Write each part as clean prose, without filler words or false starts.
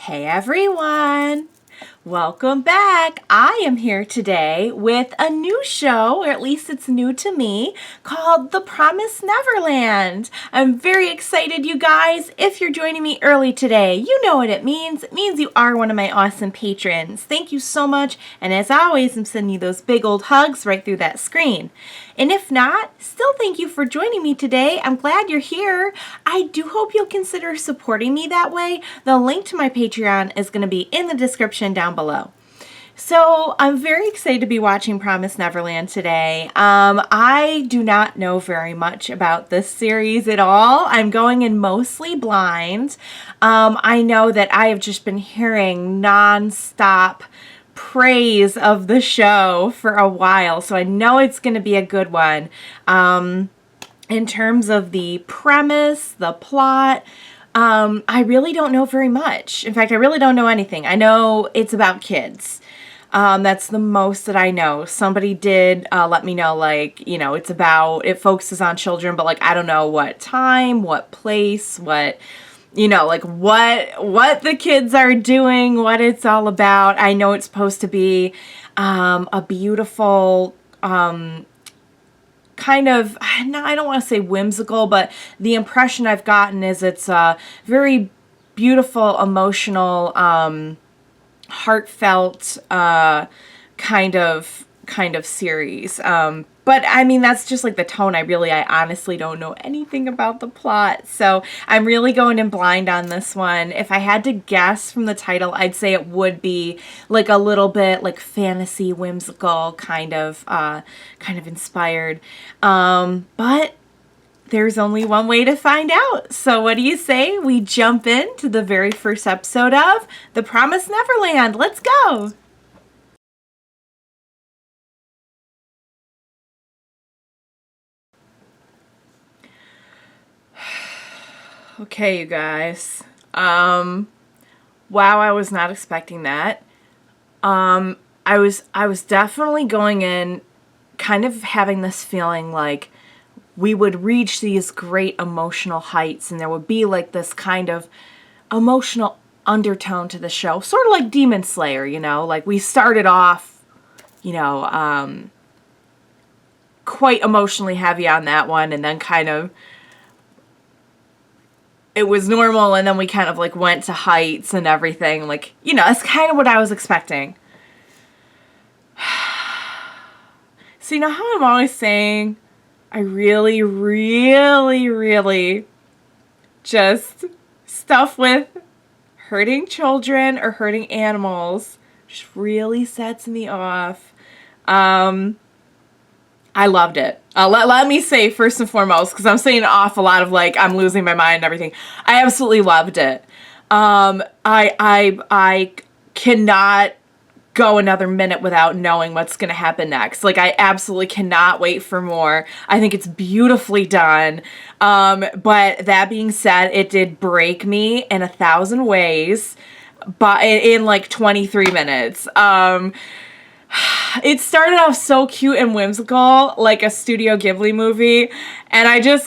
Hey everyone! Welcome back. I am here today with a new show, or at least it's new to me, called The Promised Neverland. I'm very excited, you guys. If you're joining me early today, you know what it means. It means you are one of my awesome patrons. Thank you so much, and as always, I'm sending you those big old hugs right through that screen. And if not, still thank you for joining me today. I'm glad you're here. I do hope you'll consider supporting me that way. The link to my Patreon is going to be in the description down below. So I'm very excited to be watching Promised Neverland today. I do not know very much about this series at all. I'm going in mostly blind. I know that I have just been hearing non-stop praise of the show for a while, so I know it's going to be a good one. In terms of the premise, the plot, I really don't know very much. In fact, I really don't know anything. I know it's about kids. That's the most that I know. Somebody did let me know, like, you know, it focuses on children, but, like, I don't know what time, what place, what, you know, like, what the kids are doing, what it's all about. I know it's supposed to be a beautiful, kind of, no, I don't want to say whimsical, but the impression I've gotten is it's a very beautiful, emotional, heartfelt kind of series. But I mean, that's just like the tone. I honestly don't know anything about the plot, so I'm really going in blind on this one. If I had to guess from the title, I'd say it would be like a little bit like fantasy, whimsical, kind of inspired. But there's only one way to find out. So what do you say we jump into the very first episode of The Promised Neverland? Let's go! Okay, you guys. Wow, I was not expecting that. I was definitely going in kind of having this feeling like we would reach these great emotional heights and there would be like this kind of emotional undertone to the show. Sort of like Demon Slayer, you know? Like we started off, you know, quite emotionally heavy on that one, and then kind of it was normal, and then we kind of like went to heights and everything. Like, you know, that's kind of what I was expecting. So, you know how I'm always saying I really, really, really just stuff with hurting children or hurting animals just really sets me off. I loved it. Let me say first and foremost, because I'm saying off a lot of like I'm losing my mind and everything. I absolutely loved it. I cannot go another minute without knowing what's going to happen next. Like I absolutely cannot wait for more. I think it's beautifully done. But that being said, it did break me in 1,000 ways, but in like 23 minutes. It started off so cute and whimsical, like a Studio Ghibli movie, and I just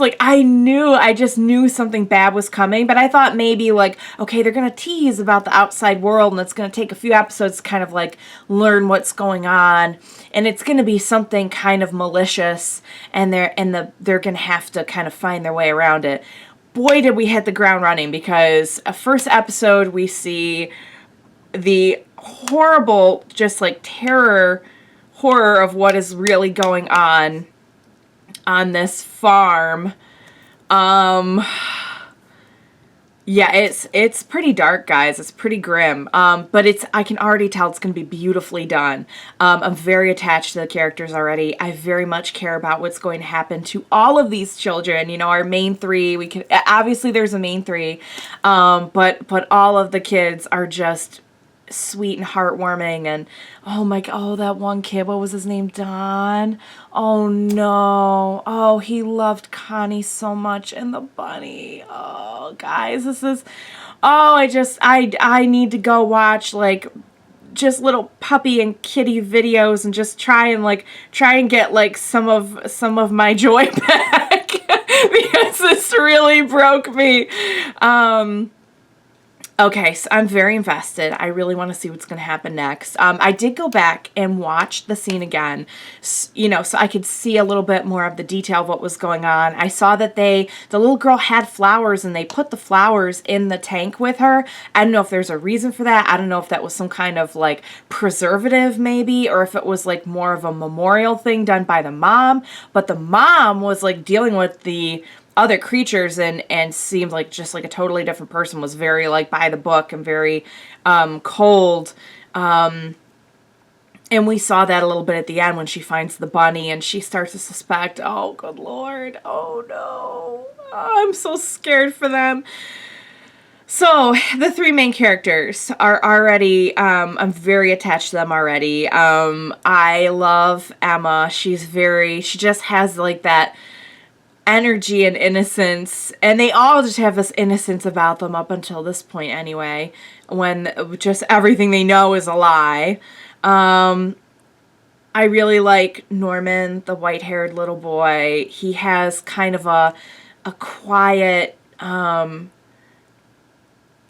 knew something bad was coming, but I thought maybe like, okay, they're gonna tease about the outside world, and it's gonna take a few episodes to kind of like learn what's going on, and it's gonna be something kind of malicious, and they're gonna have to kind of find their way around it. Boy, did we hit the ground running, because first episode we see the horrible, just like horror of what is really going on this farm. Yeah, it's pretty dark, guys. It's pretty grim. But I can already tell it's going to be beautifully done. I'm very attached to the characters already. I very much care about what's going to happen to all of these children. You know, our main three, obviously there's a main three, but all of the kids are just sweet and heartwarming. And that one kid, what was his name? Don. Oh no. Oh, he loved Connie so much, and the bunny. Oh guys, I need to go watch like just little puppy and kitty videos and just try and get like some of my joy back because this really broke me. Okay, so I'm very invested. I really want to see what's going to happen next. I did go back and watch the scene again, so I could see a little bit more of the detail of what was going on. I saw that the little girl had flowers and they put the flowers in the tank with her. I don't know if there's a reason for that. I don't know if that was some kind of like preservative maybe, or if it was like more of a memorial thing done by the mom. But the mom was like dealing with the other creatures and seemed like just like a totally different person, was very like by the book and very cold. And we saw that a little bit at the end when she finds the bunny and she starts to suspect, oh good Lord, oh no, I'm so scared for them. So the three main characters are already, I'm very attached to them already. I love Emma. She just has like that energy and innocence, and they all just have this innocence about them up until this point anyway, when just everything they know is a lie. I really like Norman, the white-haired little boy. He has kind of a quiet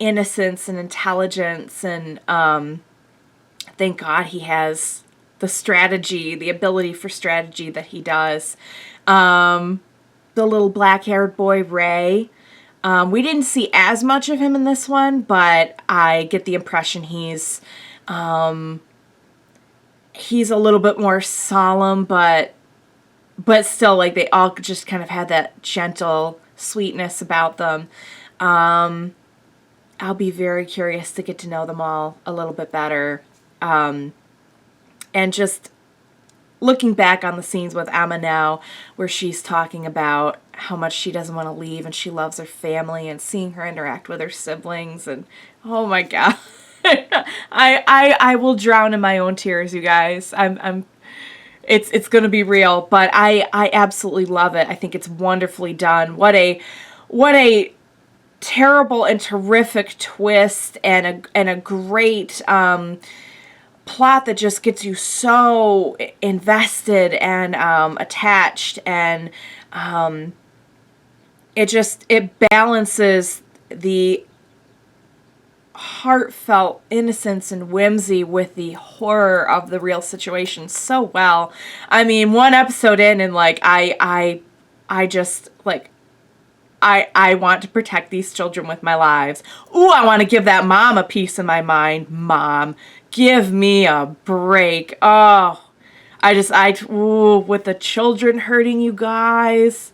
innocence and intelligence, and thank God he has the ability for strategy that he does. The little black-haired boy, Ray. We didn't see as much of him in this one, but I get the impression he's a little bit more solemn, but still, like, they all just kind of had that gentle sweetness about them. I'll be very curious to get to know them all a little bit better. And just looking back on the scenes with Emma now, where she's talking about how much she doesn't want to leave and she loves her family, and seeing her interact with her siblings, and oh my God, I will drown in my own tears, you guys. It's gonna be real, but I absolutely love it. I think it's wonderfully done. What a terrible and terrific twist, and a great plot that just gets you so invested and attached, and it balances the heartfelt innocence and whimsy with the horror of the real situation so well. I mean, one episode in, and like I just like I want to protect these children with my lives. Ooh, I want to give that mom a piece of my mind. Mom, give me a break. Oh, with the children hurting, you guys.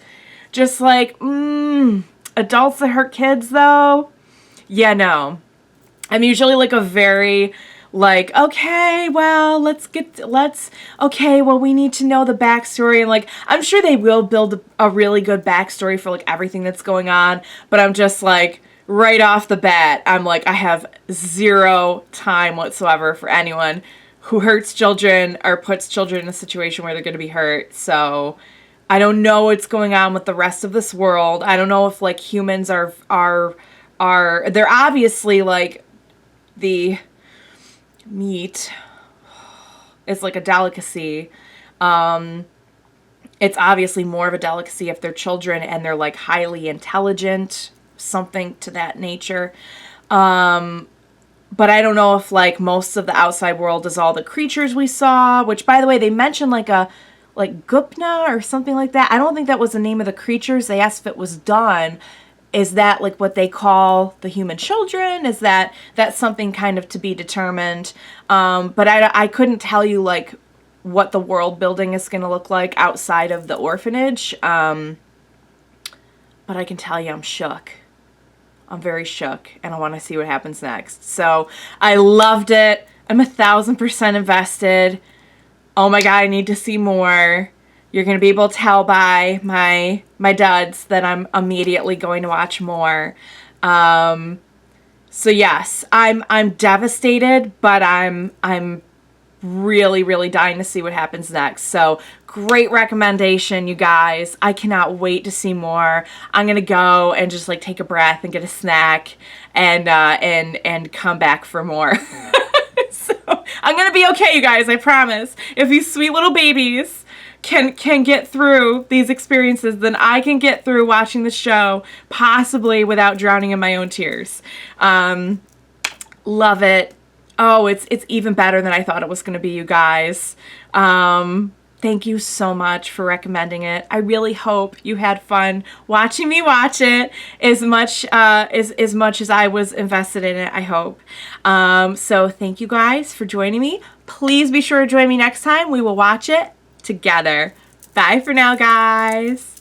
Just like, adults that hurt kids, though. Yeah, no. I'm usually like a very, like, okay, well, we need to know the backstory. And like, I'm sure they will build a really good backstory for like everything that's going on. But I'm just like, right off the bat, I'm like, I have zero time whatsoever for anyone who hurts children or puts children in a situation where they're going to be hurt. So I don't know what's going on with the rest of this world. I don't know if like humans are they're obviously like the meat is like a delicacy. It's obviously more of a delicacy if they're children and they're like highly intelligent, something to that nature. But I don't know if like most of the outside world is all the creatures we saw, which by the way, they mentioned like Gupna or something like that. I don't think that was the name of the creatures. They asked if it was done. Is that like what they call the human children? Is that's something kind of to be determined? But I couldn't tell you like what the world building is going to look like outside of the orphanage. But I can tell you I'm shook. I'm very shook, and I want to see what happens next. So I loved it. I'm 1,000% invested. Oh my God, I need to see more. You're going to be able to tell by my duds that I'm immediately going to watch more. So yes, I'm devastated, but I'm really, really dying to see what happens next. So great recommendation, you guys. I cannot wait to see more. I'm going to go and just like take a breath and get a snack and come back for more. So I'm going to be okay, you guys. I promise. If you sweet little babies can get through these experiences than I can get through watching the show, possibly without drowning in my own tears. Love it. Oh, it's even better than I thought it was going to be, you guys. Thank you so much for recommending it. I really hope you had fun watching me watch it as much as I was invested in it, I hope. So thank you guys for joining me. Please be sure to join me next time. We will watch it together. Bye for now, guys.